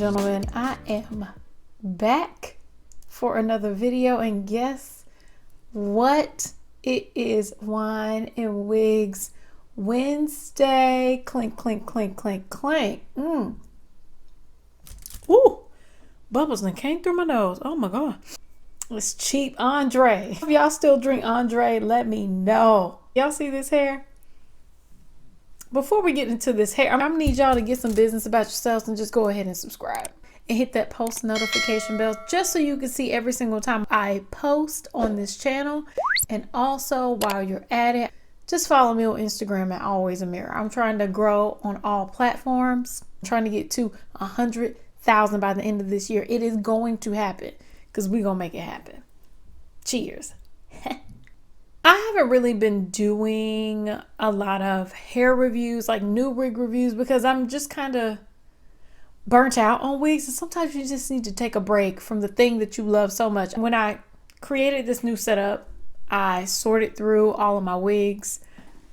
gentlemen, I am back for another video, and guess what? It is Wine and Wigs Wednesday. Clink, clink, clink, clink, clink. Ooh, bubbles that came through my nose. Oh my God. It's cheap Andre. If y'all still drink Andre, let me know. Y'all see this hair? Before we get into this hair, I'm gonna need y'all to get some business about yourselves and just go ahead and subscribe and hit that post notification bell just so you can see every single time I post on this channel. And also, while you're at it, just follow me on Instagram at Alwaysameera. I'm trying to grow on all platforms. I'm trying to get to 100,000 by the end of this year. It is going to happen because we're gonna make it happen. Cheers. I haven't really been doing a lot of hair reviews, like new wig reviews, because I'm just kind of burnt out on wigs. And sometimes you just need to take a break from the thing that you love so much. When I created this new setup, I sorted through all of my wigs.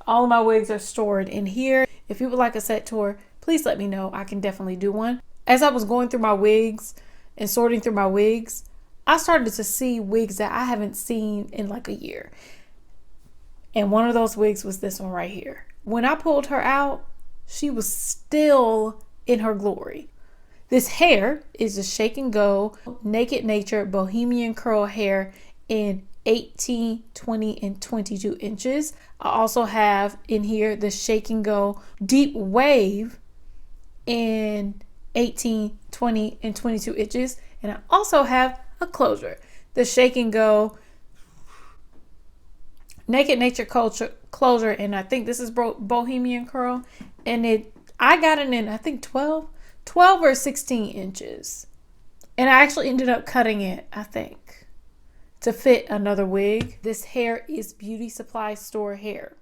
All of my wigs are stored in here. If you would like a set tour, please let me know. I can definitely do one. As I was going through my wigs and sorting through my wigs, I started to see wigs that I haven't seen in like a year. And one of those wigs was this one right here. When I pulled her out, she was still in her glory. This hair is a Shake and Go Naked Nature Bohemian curl hair in 18, 20, and 22 inches. I also have in here the Shake and Go Deep Wave in 18, 20, and 22 inches. And I also have a closure, the Shake and Go Naked Nature closure, and I think this is Bohemian curl, and I got it in I think 12 or 16 inches, and I actually ended up cutting it, I think, to fit another wig. This hair is beauty supply store hair.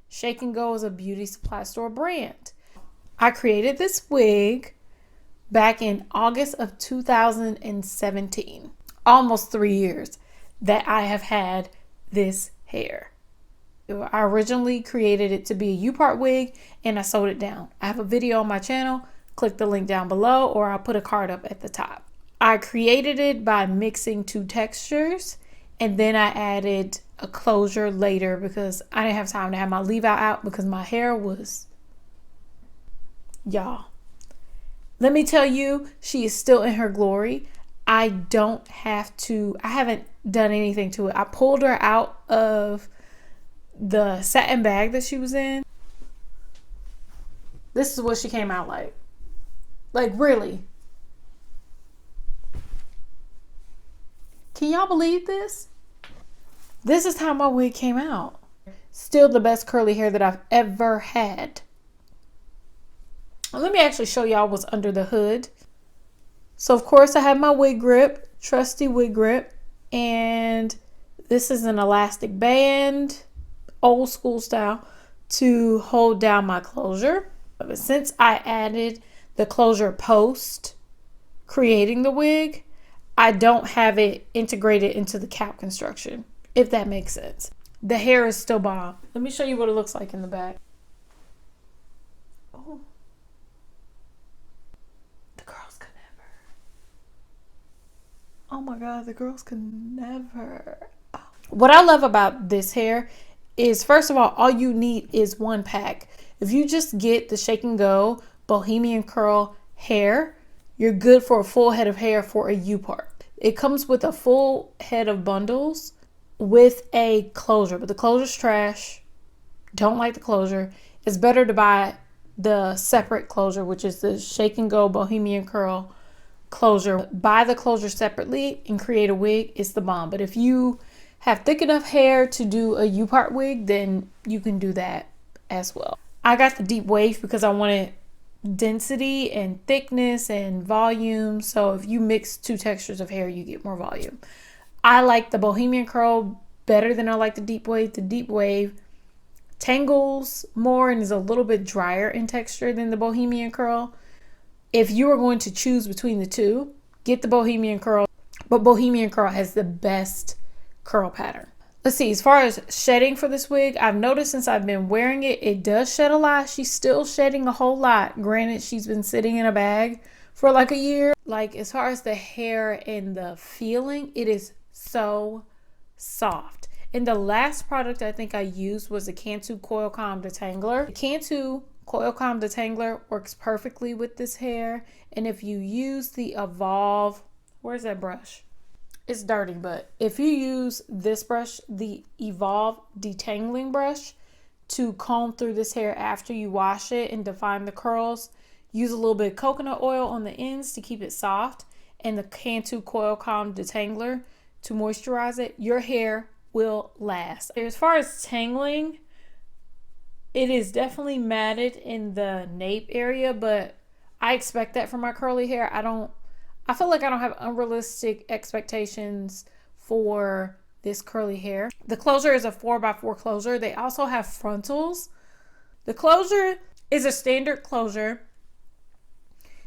Shake and Go is a beauty supply store brand. I created this wig back in August of 2017, almost 3 years that I have had this hair. I originally created it to be a U-part wig, and I sewed it down. I have a video on my channel. Click the link down below, or I'll put a card up at the top. I created it by mixing two textures, and then I added a closure later because I didn't have time to have my leave out because my hair was, y'all. Let me tell you, she is still in her glory. I haven't done anything to it. I pulled her out of the satin bag that she was in. This is what she came out like. Like, really? Can y'all believe this? This is how my wig came out. Still the best curly hair that I've ever had. Let me actually show y'all what's under the hood. So of course I have my wig grip, trusty wig grip, and this is an elastic band, old school style, to hold down my closure. But since I added the closure post creating the wig, I don't have it integrated into the cap construction, if that makes sense. The hair is still bomb. Let me show you what it looks like in the back. Oh, the girls could never. Oh my God, the girls could never. Oh. What I love about this hair is, first of all you need is one pack. If you just get the Shake and Go Bohemian curl hair, you're good for a full head of hair for a U-part. It comes with a full head of bundles with a closure, but the closure's trash. Don't like the closure. It's better to buy the separate closure, which is the Shake and Go Bohemian curl closure. Buy the closure separately and create a wig. It's the bomb. But if you have thick enough hair to do a U-part wig, then you can do that as well. I got the deep wave because I wanted density and thickness and volume. So if you mix two textures of hair, you get more volume. I like the Bohemian curl better than I like the deep wave. The deep wave tangles more and is a little bit drier in texture than the Bohemian curl. If you are going to choose between the two, get the Bohemian curl. But Bohemian curl has the best curl pattern. Let's see, as far as shedding for this wig, I've noticed since I've been wearing it, it does shed a lot. She's still shedding a whole lot. Granted, she's been sitting in a bag for like a year. like as far as the hair and the feeling, it is so soft. And the last product I think I used was the Cantu Coil Calm Detangler. The Cantu Coil Calm Detangler works perfectly with this hair. And if you use the Evolve, where's that brush? It's dirty, but if you use this brush, the Evolve Detangling Brush, to comb through this hair after you wash it and define the curls, use a little bit of coconut oil on the ends to keep it soft, and the Cantu Coil Calm Detangler to moisturize it, your hair will last. As far as tangling, it is definitely matted in the nape area, but I expect that from my curly hair. I feel like I don't have unrealistic expectations for this curly hair. The closure is a 4x4 closure. They also have frontals. The closure is a standard closure.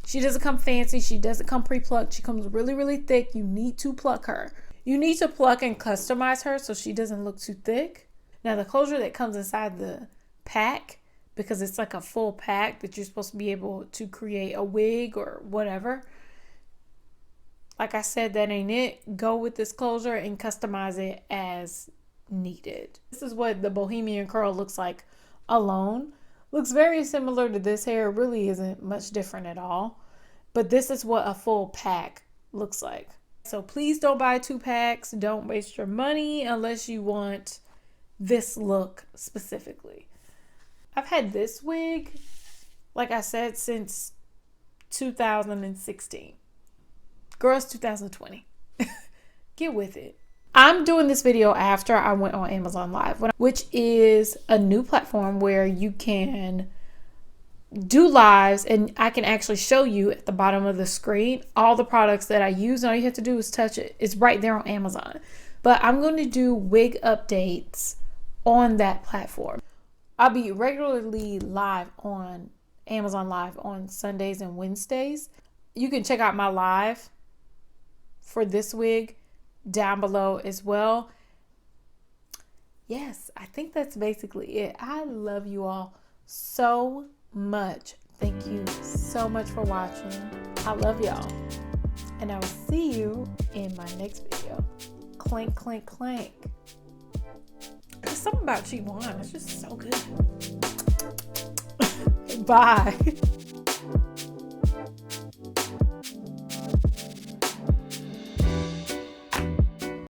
She doesn't come fancy. She doesn't come pre-plucked. She comes really, really thick. You need to pluck her. You need to pluck and customize her so she doesn't look too thick. Now the closure that comes inside the pack, because it's like a full pack that you're supposed to be able to create a wig or whatever. Like I said, that ain't it. Go with this closure and customize it as needed. This is what the Bohemian curl looks like alone. Looks very similar to this hair. It really isn't much different at all. But this is what a full pack looks like. So please don't buy 2 packs. Don't waste your money unless you want this look specifically. I've had this wig, like I said, since 2016. Girls, 2020. Get with it. I'm doing this video after I went on Amazon Live, which is a new platform where you can do lives and I can actually show you at the bottom of the screen all the products that I use, and all you have to do is touch it. It's right there on Amazon. But I'm going to do wig updates on that platform. I'll be regularly live on Amazon Live on Sundays and Wednesdays. You can check out my live for this wig down below as well. Yes, I think that's basically it. I love you all so much. Thank you so much for watching. I love y'all. And I will see you in my next video. Clink, clink, clank. There's something about cheap wine. It's just so good. Bye.